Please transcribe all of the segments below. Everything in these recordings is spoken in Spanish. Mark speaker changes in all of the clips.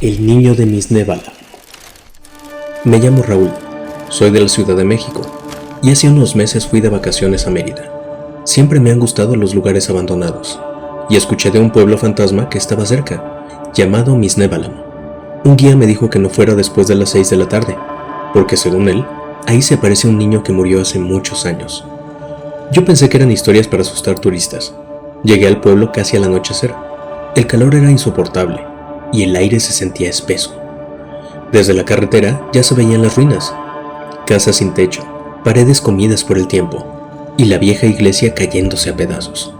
Speaker 1: El niño de Misnévala. Me llamo Raúl, soy de la Ciudad de México y hace unos meses fui de vacaciones a Mérida. Siempre me han gustado los lugares abandonados y escuché de un pueblo fantasma que estaba cerca, llamado Misnévala. Un guía me dijo que no fuera después de las 6 de la tarde, porque según él, ahí se aparece un niño que murió hace muchos años. Yo pensé que eran historias para asustar turistas. Llegué al pueblo casi al anochecer. El calor era insoportable y el aire se sentía espeso. Desde la carretera ya se veían las ruinas, casas sin techo, paredes comidas por el tiempo y la vieja iglesia cayéndose a pedazos.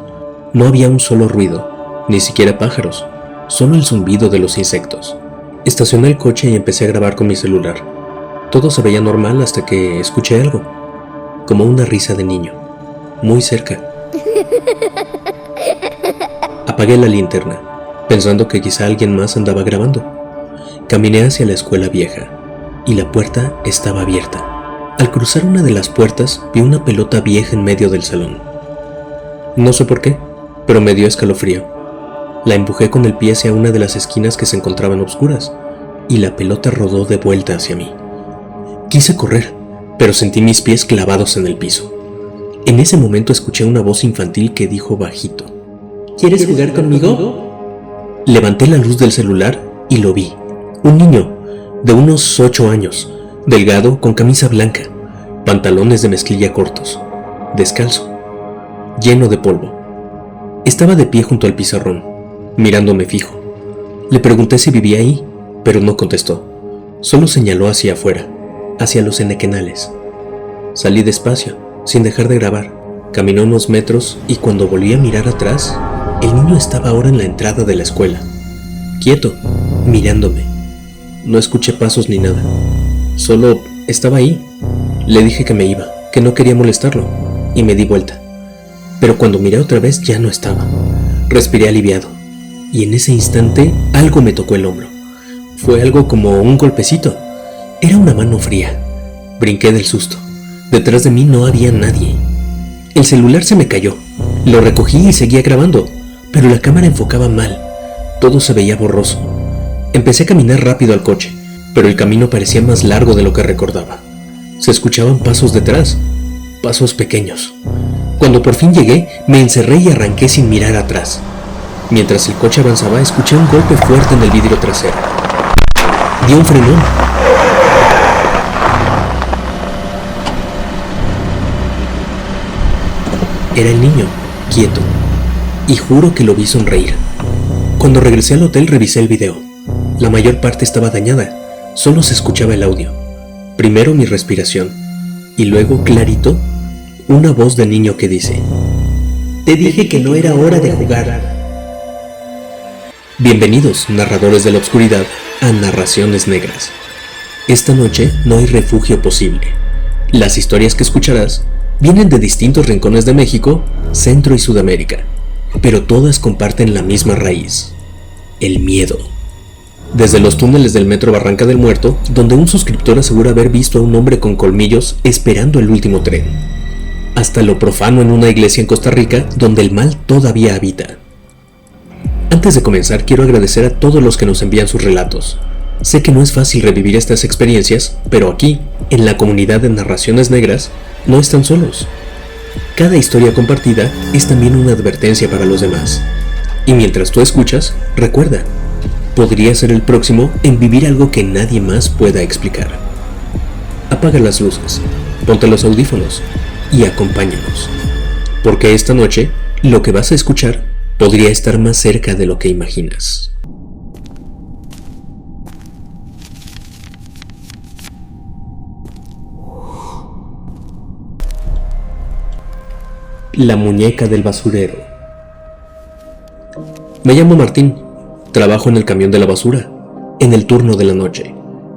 Speaker 1: No había un solo ruido, ni siquiera pájaros, solo el zumbido de los insectos. Estacioné el coche y empecé a grabar con mi celular. Todo se veía normal hasta que escuché algo, como una risa de niño, muy cerca. Apagué la linterna, pensando que quizá alguien más andaba grabando. Caminé hacia la escuela vieja, y la puerta estaba abierta. Al cruzar una de las puertas, vi una pelota vieja en medio del salón. No sé por qué, pero me dio escalofrío. La empujé con el pie hacia una de las esquinas que se encontraban oscuras, y la pelota rodó de vuelta hacia mí. Quise correr, pero sentí mis pies clavados en el piso. En ese momento escuché una voz infantil que dijo bajito: ¿Quieres jugar conmigo? Levanté la luz del celular y lo vi. Un niño de unos 8 años, delgado, con camisa blanca, pantalones de mezclilla cortos, descalzo, lleno de polvo. Estaba de pie junto al pizarrón, mirándome fijo. Le pregunté si vivía ahí, pero no contestó. Solo señaló hacia afuera, hacia los enequenales. Salí despacio, sin dejar de grabar. Caminé unos metros y cuando volví a mirar atrás, el niño estaba ahora en la entrada de la escuela, quieto, mirándome. No escuché pasos ni nada, solo estaba ahí. Le dije que me iba, que no quería molestarlo, y me di vuelta. Pero cuando miré otra vez ya no estaba. Respiré aliviado, y en ese instante algo me tocó el hombro. Fue algo como un golpecito. Era una mano fría. Brinqué del susto. Detrás de mí no había nadie. El celular se me cayó. Lo recogí y seguía grabando, pero la cámara enfocaba mal. Todo se veía borroso. Empecé a caminar rápido al coche, pero el camino parecía más largo de lo que recordaba. Se escuchaban pasos detrás, pasos pequeños. Cuando por fin llegué, me encerré y arranqué sin mirar atrás. Mientras el coche avanzaba, escuché un golpe fuerte en el vidrio trasero. Di un frenón. Era el niño, quieto, y juro que lo vi sonreír. Cuando regresé al hotel revisé el video. La mayor parte estaba dañada, solo se escuchaba el audio. Primero mi respiración, y luego, clarito, una voz de niño que dice: «Te dije que no era hora de jugar». Bienvenidos, narradores de la oscuridad, a Narraciones Negras. Esta noche no hay refugio posible. Las historias que escucharás vienen de distintos rincones de México, Centro y Sudamérica, pero todas comparten la misma raíz: el miedo. Desde los túneles del metro Barranca del Muerto, donde un suscriptor asegura haber visto a un hombre con colmillos esperando el último tren, hasta lo profano en una iglesia en Costa Rica, donde el mal todavía habita. Antes de comenzar, quiero agradecer a todos los que nos envían sus relatos. Sé que no es fácil revivir estas experiencias, pero aquí, en la comunidad de Narraciones Negras, no están solos. Cada historia compartida es también una advertencia para los demás. Y mientras tú escuchas, recuerda, podría ser el próximo en vivir algo que nadie más pueda explicar. Apaga las luces, ponte los audífonos y acompáñanos, porque esta noche lo que vas a escuchar podría estar más cerca de lo que imaginas. La muñeca del basurero. Me llamo Martín. Trabajo en el camión de la basura, en el turno de la noche.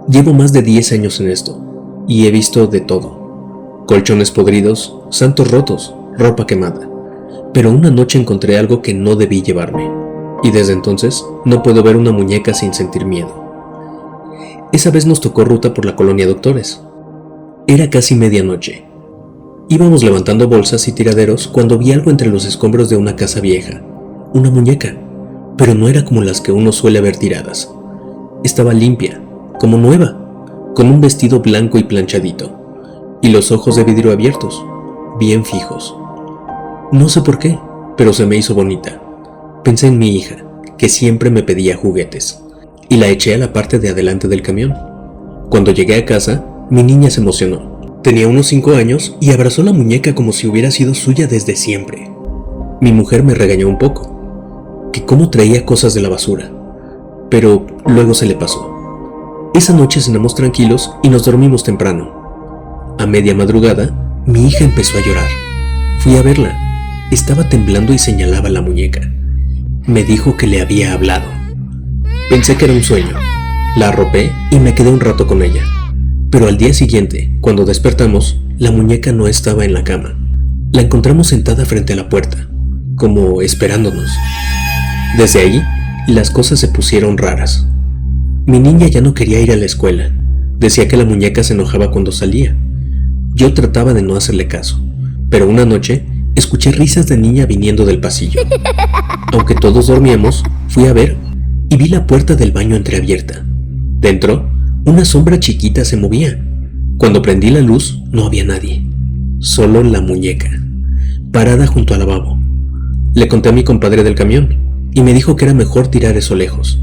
Speaker 1: Llevo más de 10 años en esto, y he visto de todo. Colchones podridos, santos rotos, ropa quemada. Pero una noche encontré algo que no debí llevarme, y desde entonces no puedo ver una muñeca sin sentir miedo. Esa vez nos tocó ruta por la colonia Doctores. Era casi medianoche. Íbamos levantando bolsas y tiraderos cuando vi algo entre los escombros de una casa vieja, una muñeca, pero no era como las que uno suele ver tiradas. Estaba limpia, como nueva, con un vestido blanco y planchadito, y los ojos de vidrio abiertos, bien fijos. No sé por qué, pero se me hizo bonita. Pensé en mi hija, que siempre me pedía juguetes, y la eché a la parte de adelante del camión. Cuando llegué a casa, mi niña se emocionó. Tenía unos 5 años y abrazó la muñeca como si hubiera sido suya desde siempre. Mi mujer me regañó un poco, que cómo traía cosas de la basura, pero luego se le pasó. Esa noche cenamos tranquilos y nos dormimos temprano. A media madrugada, mi hija empezó a llorar. Fui a verla. Estaba temblando y señalaba la muñeca. Me dijo que le había hablado. Pensé que era un sueño. La arropé y me quedé un rato con ella. Pero al día siguiente, cuando despertamos, la muñeca no estaba en la cama. La encontramos sentada frente a la puerta, como esperándonos. Desde ahí, las cosas se pusieron raras. Mi niña ya no quería ir a la escuela. Decía que la muñeca se enojaba cuando salía. Yo trataba de no hacerle caso, pero una noche escuché risas de niña viniendo del pasillo. Aunque todos dormíamos, fui a ver y vi la puerta del baño entreabierta. Dentro, una sombra chiquita se movía. Cuando prendí la luz, no había nadie. Solo la muñeca, parada junto al lavabo. Le conté a mi compadre del camión y me dijo que era mejor tirar eso lejos,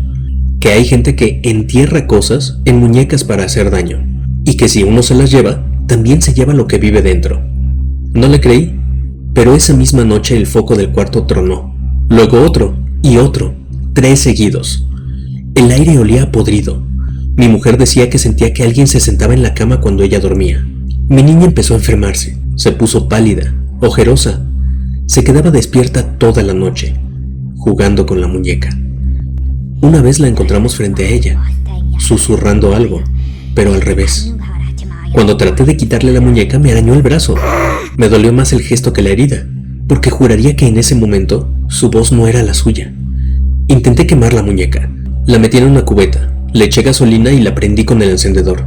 Speaker 1: que hay gente que entierra cosas en muñecas para hacer daño, y que si uno se las lleva, también se lleva lo que vive dentro. No le creí, pero esa misma noche el foco del cuarto tronó, luego otro y otro, 3 seguidos. El aire olía a podrido. Mi mujer decía que sentía que alguien se sentaba en la cama cuando ella dormía. Mi niña empezó a enfermarse, se puso pálida, ojerosa. Se quedaba despierta toda la noche, jugando con la muñeca. Una vez la encontramos frente a ella, susurrando algo, pero al revés. Cuando traté de quitarle la muñeca, me arañó el brazo. Me dolió más el gesto que la herida, porque juraría que en ese momento su voz no era la suya. Intenté quemar la muñeca. La metí en una cubeta, le eché gasolina y la prendí con el encendedor.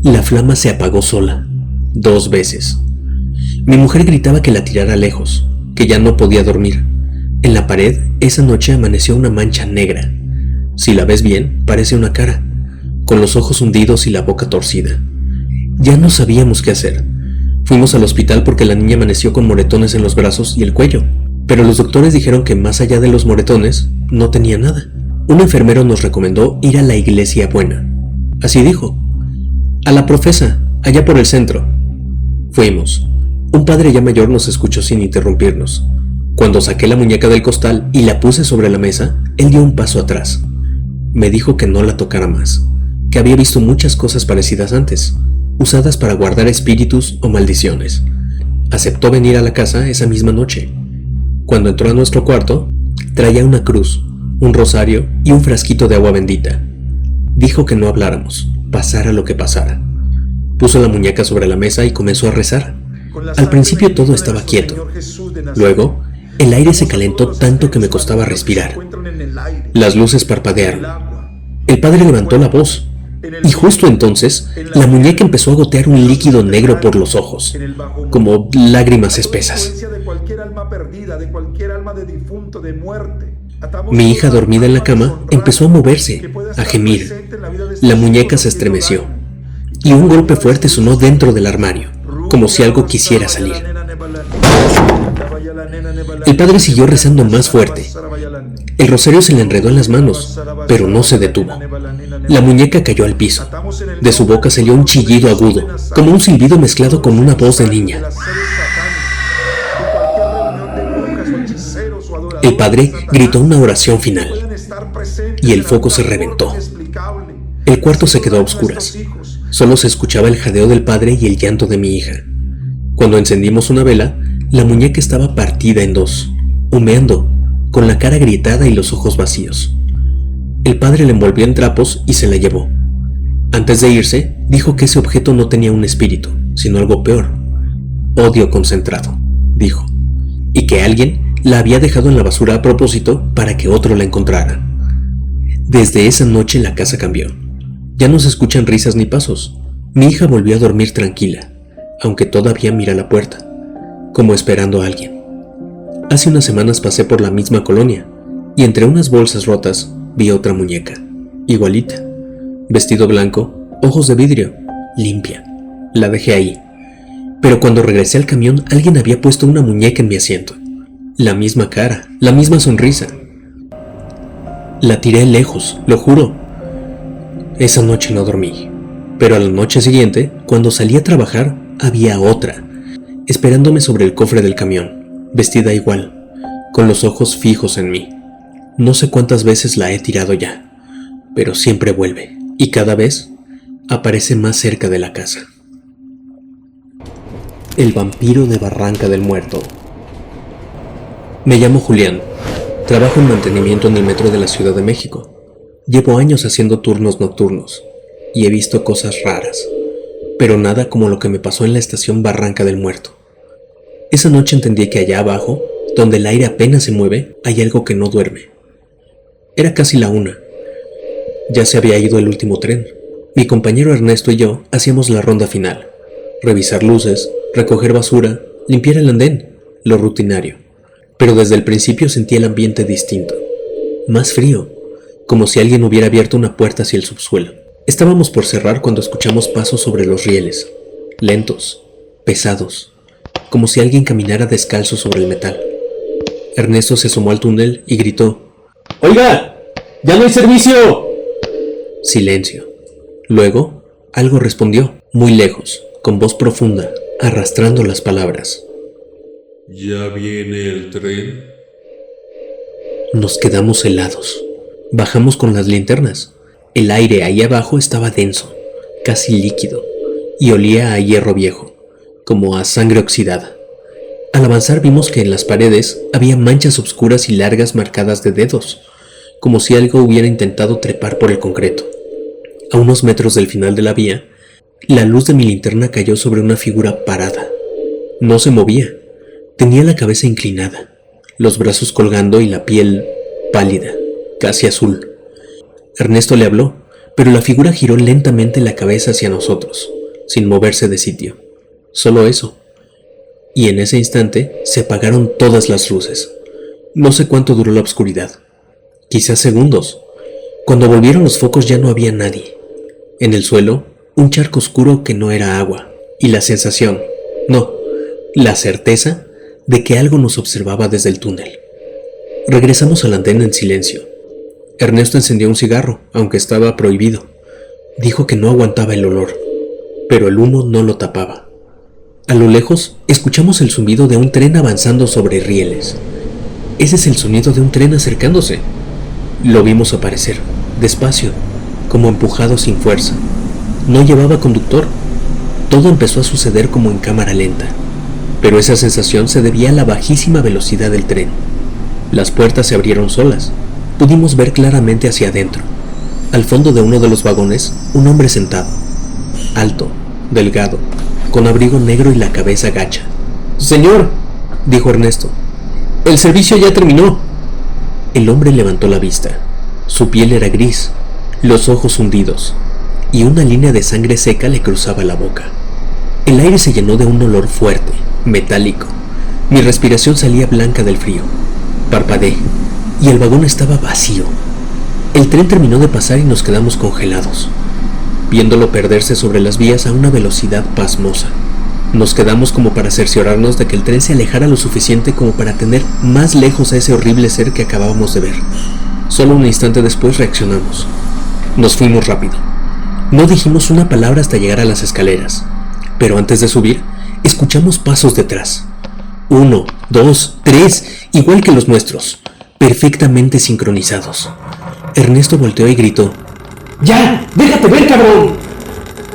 Speaker 1: La flama se apagó sola, 2 veces. Mi mujer gritaba que la tirara lejos, que ya no podía dormir. En la pared, esa noche amaneció una mancha negra. Si la ves bien, parece una cara, con los ojos hundidos y la boca torcida. Ya no sabíamos qué hacer. Fuimos al hospital porque la niña amaneció con moretones en los brazos y el cuello, pero los doctores dijeron que más allá de los moretones, no tenía nada. Un enfermero nos recomendó ir a la iglesia buena. Así dijo. A la profesa, allá por el centro. Fuimos. Un padre ya mayor nos escuchó sin interrumpirnos. Cuando saqué la muñeca del costal y la puse sobre la mesa, él dio un paso atrás. Me dijo que no la tocara más, que había visto muchas cosas parecidas antes, usadas para guardar espíritus o maldiciones. Aceptó venir a la casa esa misma noche. Cuando entró a nuestro cuarto, traía una cruz, un rosario y un frasquito de agua bendita. Dijo que no habláramos, pasara lo que pasara. Puso la muñeca sobre la mesa y comenzó a rezar. Al principio todo estaba quieto. Luego, el aire se calentó tanto que me costaba respirar. Las luces parpadearon. El padre levantó la voz, y justo entonces, la muñeca empezó a gotear un líquido negro por los ojos, como lágrimas espesas. Mi hija, dormida en la cama, empezó a moverse, a gemir. La muñeca se estremeció, y un golpe fuerte sonó dentro del armario, como si algo quisiera salir. El padre siguió rezando más fuerte. El rosario se le enredó en las manos, pero no se detuvo. La muñeca cayó al piso. De su boca salió un chillido agudo, como un silbido mezclado con una voz de niña. El padre gritó una oración final, y el foco se reventó. El cuarto se quedó a oscuras. Solo se escuchaba el jadeo del padre y el llanto de mi hija. Cuando encendimos una vela, la muñeca estaba partida en 2, humeando, con la cara agrietada y los ojos vacíos. El padre la envolvió en trapos y se la llevó. Antes de irse, dijo que ese objeto no tenía un espíritu, sino algo peor. Odio concentrado, dijo, y que alguien la había dejado en la basura a propósito para que otro la encontrara. Desde esa noche la casa cambió. Ya no se escuchan risas ni pasos. Mi hija volvió a dormir tranquila, aunque todavía mira la puerta, como esperando a alguien. Hace unas semanas pasé por la misma colonia, y entre unas bolsas rotas vi otra muñeca, igualita, vestido blanco, ojos de vidrio, limpia. La dejé ahí. Pero cuando regresé al camión, alguien había puesto una muñeca en mi asiento. La misma cara, la misma sonrisa. La tiré lejos, lo juro. Esa noche no dormí. Pero a la noche siguiente, cuando salí a trabajar, había otra, esperándome sobre el cofre del camión, vestida igual, con los ojos fijos en mí. No sé cuántas veces la he tirado ya, pero siempre vuelve, y cada vez aparece más cerca de la casa. El vampiro de Barranca del Muerto. Me llamo Julián. Trabajo en mantenimiento en el metro de la Ciudad de México. Llevo años haciendo turnos nocturnos y he visto cosas raras, pero nada como lo que me pasó en la estación Barranca del Muerto. Esa noche entendí que allá abajo, donde el aire apenas se mueve, hay algo que no duerme. Era casi la 1. Ya se había ido el último tren. Mi compañero Ernesto y yo hacíamos la ronda final. Revisar luces, recoger basura, limpiar el andén, lo rutinario. Pero desde el principio sentí el ambiente distinto. Más frío, como si alguien hubiera abierto una puerta hacia el subsuelo. Estábamos por cerrar cuando escuchamos pasos sobre los rieles, lentos, pesados, como si alguien caminara descalzo sobre el metal. Ernesto se asomó al túnel y gritó: ¡Oiga! ¡Ya no hay servicio! Silencio. Luego, algo respondió, muy lejos, con voz profunda, arrastrando las palabras.
Speaker 2: ¿Ya viene el tren?
Speaker 1: Nos quedamos helados. Bajamos con las linternas. El aire ahí abajo estaba denso, casi líquido, y olía a hierro viejo, como a sangre oxidada. Al avanzar vimos que en las paredes había manchas oscuras y largas marcadas de dedos, como si algo hubiera intentado trepar por el concreto. A unos metros del final de la vía, la luz de mi linterna cayó sobre una figura parada. No se movía, tenía la cabeza inclinada, los brazos colgando y la piel pálida, casi azul. Ernesto le habló, pero la figura giró lentamente la cabeza hacia nosotros, sin moverse de sitio. Solo eso. Y en ese instante se apagaron todas las luces. No sé cuánto duró la oscuridad. Quizás segundos. Cuando volvieron los focos ya no había nadie. En el suelo, un charco oscuro que no era agua. Y la sensación, no, la certeza de que algo nos observaba desde el túnel. Regresamos al andén en silencio. Ernesto encendió un cigarro, aunque estaba prohibido. Dijo que no aguantaba el olor, pero el humo no lo tapaba. A lo lejos, escuchamos el zumbido de un tren avanzando sobre rieles. Ese es el sonido de un tren acercándose. Lo vimos aparecer, despacio, como empujado sin fuerza. No llevaba conductor. Todo empezó a suceder como en cámara lenta, pero esa sensación se debía a la bajísima velocidad del tren. Las puertas se abrieron solas. Pudimos ver claramente hacia adentro. Al fondo de uno de los vagones, un hombre sentado, alto, delgado, con abrigo negro y la cabeza gacha. «Señor», dijo Ernesto, «el servicio ya terminó». El hombre levantó la vista. Su piel era gris, los ojos hundidos, y una línea de sangre seca le cruzaba la boca. El aire se llenó de un olor fuerte, metálico. Mi respiración salía blanca del frío. Parpadeé, y el vagón estaba vacío. El tren terminó de pasar y nos quedamos congelados, viéndolo perderse sobre las vías a una velocidad pasmosa. Nos quedamos como para cerciorarnos de que el tren se alejara lo suficiente como para tener más lejos a ese horrible ser que acabábamos de ver. Solo un instante después reaccionamos. Nos fuimos rápido. No dijimos una palabra hasta llegar a las escaleras, pero antes de subir, escuchamos pasos detrás. 1, 2, 3, igual que los nuestros, perfectamente sincronizados. Ernesto volteó y gritó: «¡Ya! ¡Déjate ver, cabrón!».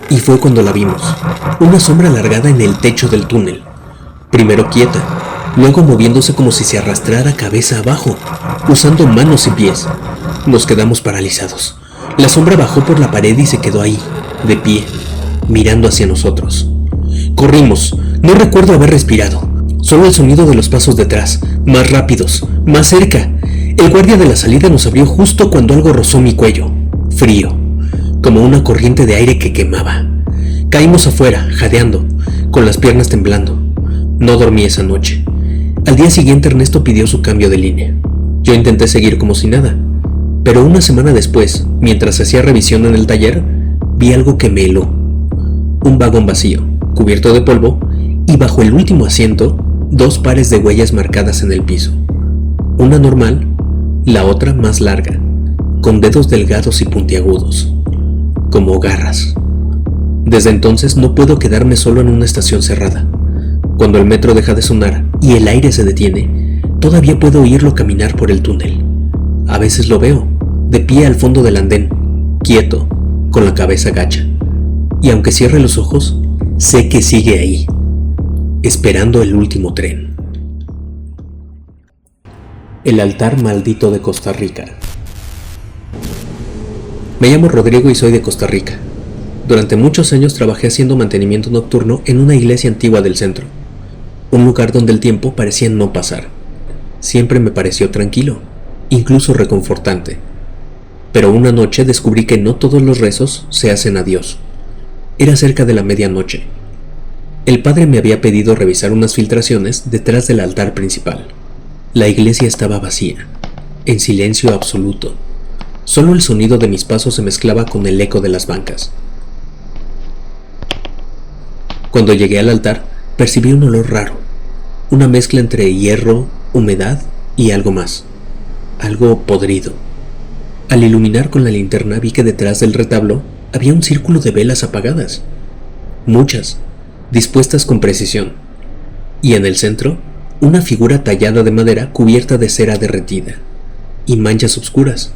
Speaker 1: Y fue cuando la vimos, una sombra alargada en el techo del túnel, primero quieta, luego moviéndose como si se arrastrara cabeza abajo, usando manos y pies. Nos quedamos paralizados. La sombra bajó por la pared y se quedó ahí, de pie, mirando hacia nosotros. Corrimos, no recuerdo haber respirado, solo el sonido de los pasos detrás, más rápidos, más cerca. El guardia de la salida nos abrió justo cuando algo rozó mi cuello, frío, como una corriente de aire que quemaba. Caímos afuera, jadeando, con las piernas temblando. No dormí esa noche. Al día siguiente Ernesto pidió su cambio de línea. Yo intenté seguir como si nada, Pero una semana después, mientras hacía revisión en el taller, vi algo que me heló. Un vagón vacío, cubierto de polvo, y bajo el último asiento, 2 pares de huellas marcadas en el piso. Una normal, la otra más larga, con dedos delgados y puntiagudos, como garras. Desde entonces no puedo quedarme solo en una estación cerrada. Cuando el metro deja de sonar y el aire se detiene, todavía puedo oírlo caminar por el túnel. A veces lo veo, de pie al fondo del andén, quieto, con la cabeza gacha. Y aunque cierre los ojos, sé que sigue ahí, esperando el último tren. El altar maldito de Costa Rica. Me llamo Rodrigo y soy de Costa Rica. Durante muchos años trabajé haciendo mantenimiento nocturno en una iglesia antigua del centro, un lugar donde el tiempo parecía no pasar. Siempre me pareció tranquilo, incluso reconfortante. Pero una noche descubrí que no todos los rezos se hacen a Dios. Era cerca de la medianoche. El padre me había pedido revisar unas filtraciones detrás del altar principal. La iglesia estaba vacía, en silencio absoluto. Solo el sonido de mis pasos se mezclaba con el eco de las bancas. Cuando llegué al altar, percibí un olor raro, una mezcla entre hierro, humedad y algo más, algo podrido. Al iluminar con la linterna vi que detrás del retablo había un círculo de velas apagadas, muchas, dispuestas con precisión, y en el centro, una figura tallada de madera cubierta de cera derretida, y manchas oscuras.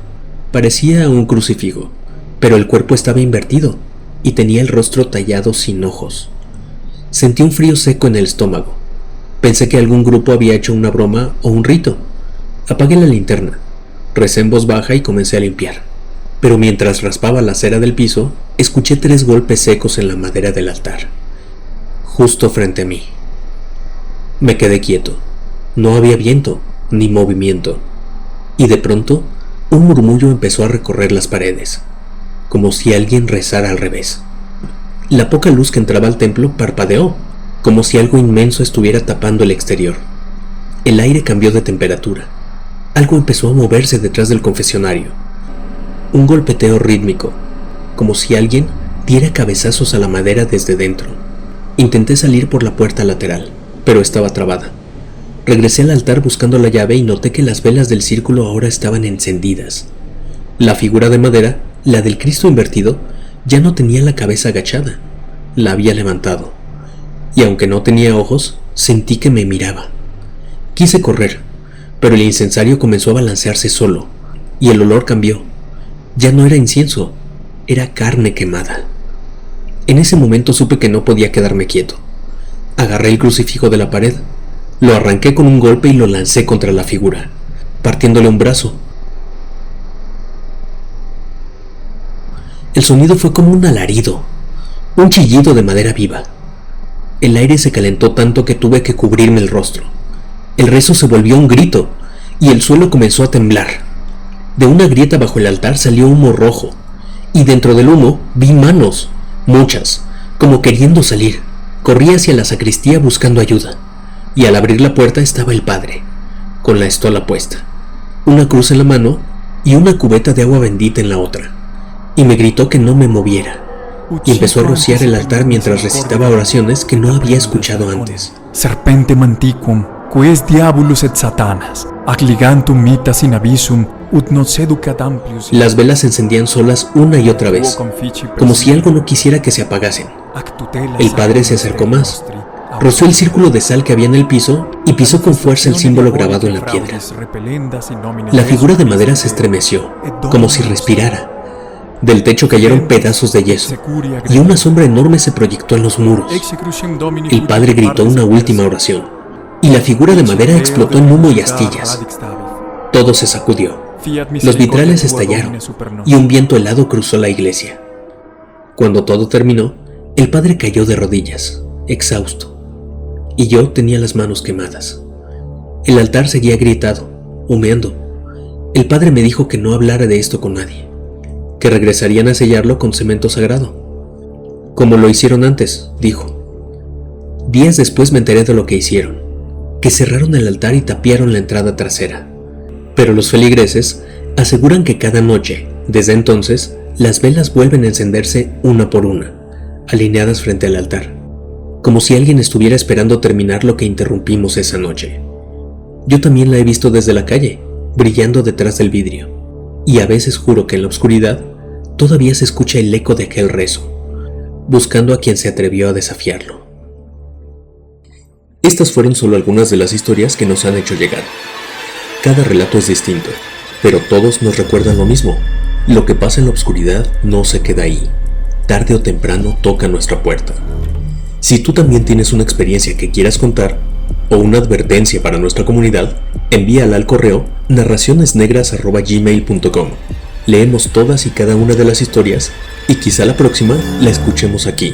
Speaker 1: Parecía un crucifijo, pero el cuerpo estaba invertido, y tenía el rostro tallado sin ojos. Sentí un frío seco en el estómago. Pensé que algún grupo había hecho una broma o un rito. Apagué la linterna, recé en voz baja y comencé a limpiar. Pero mientras raspaba la cera del piso, escuché 3 golpes secos en la madera del altar, justo frente a mí. Me quedé quieto. No había viento, ni movimiento. Y de pronto, un murmullo empezó a recorrer las paredes, como si alguien rezara al revés. La poca luz que entraba al templo parpadeó, como si algo inmenso estuviera tapando el exterior. El aire cambió de temperatura. Algo empezó a moverse detrás del confesionario. Un golpeteo rítmico, como si alguien diera cabezazos a la madera desde dentro. Intenté salir por la puerta lateral, pero estaba trabada. Regresé al altar buscando la llave y noté que las velas del círculo ahora estaban encendidas. La figura de madera, la del Cristo invertido, ya no tenía la cabeza agachada, la había levantado. Y aunque no tenía ojos, sentí que me miraba. Quise correr, pero el incensario comenzó a balancearse solo, y el olor cambió. Ya no era incienso, era carne quemada. En ese momento supe que no podía quedarme quieto. Agarré el crucifijo de la pared, lo arranqué con un golpe y lo lancé contra la figura, partiéndole un brazo. El sonido fue como un alarido, un chillido de madera viva. El aire se calentó tanto que tuve que cubrirme el rostro. El rezo se volvió un grito, y el suelo comenzó a temblar. De una grieta bajo el altar salió humo rojo, y dentro del humo vi manos, muchas, como queriendo salir. Corrí hacia la sacristía buscando ayuda, y al abrir la puerta estaba el padre, con la estola puesta, una cruz en la mano y una cubeta de agua bendita en la otra. Y me gritó que no me moviera, y empezó a rociar el altar mientras recitaba oraciones que no había escuchado antes.
Speaker 3: Serpente manticum, ques diabolus et satanas, ac ligantum mitas in abyssum, ut non seducat amplius.
Speaker 1: Las velas se encendían solas una y otra vez, como si algo no quisiera que se apagasen. El padre se acercó más, roció el círculo de sal que había en el piso y pisó con fuerza el símbolo grabado en la piedra. La figura de madera se estremeció, como si respirara. Del techo cayeron pedazos de yeso, y una sombra enorme se proyectó en los muros. El padre gritó una última oración, y la figura de madera explotó en humo y astillas. Todo se sacudió, los vitrales estallaron, y un viento helado cruzó la iglesia. Cuando todo terminó, el padre cayó de rodillas, exhausto, y yo tenía las manos quemadas. El altar seguía agrietado, humeando. El padre me dijo que no hablara de esto con nadie, que regresarían a sellarlo con cemento sagrado, como lo hicieron antes, dijo. Días después me enteré de lo que hicieron, que cerraron el altar y tapiaron la entrada trasera, pero los feligreses Aseguran que cada noche, desde entonces, las velas vuelven a encenderse una por una, alineadas frente al altar, como si alguien estuviera esperando terminar lo que interrumpimos esa noche. Yo también la he visto desde la calle, brillando detrás del vidrio, y a veces juro que en la oscuridad todavía se escucha el eco de aquel rezo, buscando a quien se atrevió a desafiarlo. Estas fueron solo algunas de las historias que nos han hecho llegar. Cada relato es distinto, pero todos nos recuerdan lo mismo. Lo que pasa en la oscuridad no se queda ahí. Tarde o temprano toca nuestra puerta. Si tú también tienes una experiencia que quieras contar o una advertencia para nuestra comunidad, envíala al correo narracionesnegras@gmail.com. Leemos todas y cada una de las historias y quizá la próxima la escuchemos aquí,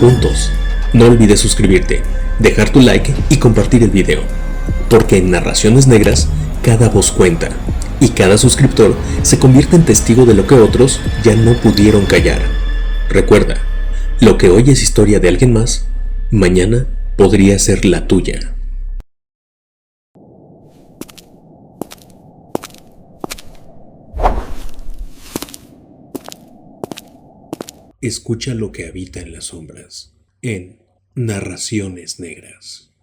Speaker 1: juntos. No olvides suscribirte, dejar tu like y compartir el video, porque en Narraciones Negras cada voz cuenta y cada suscriptor se convierte en testigo de lo que otros ya no pudieron callar. Recuerda, lo que hoy es historia de alguien más, mañana podría ser la tuya. Escucha lo que habita en las sombras, en Narraciones Negras.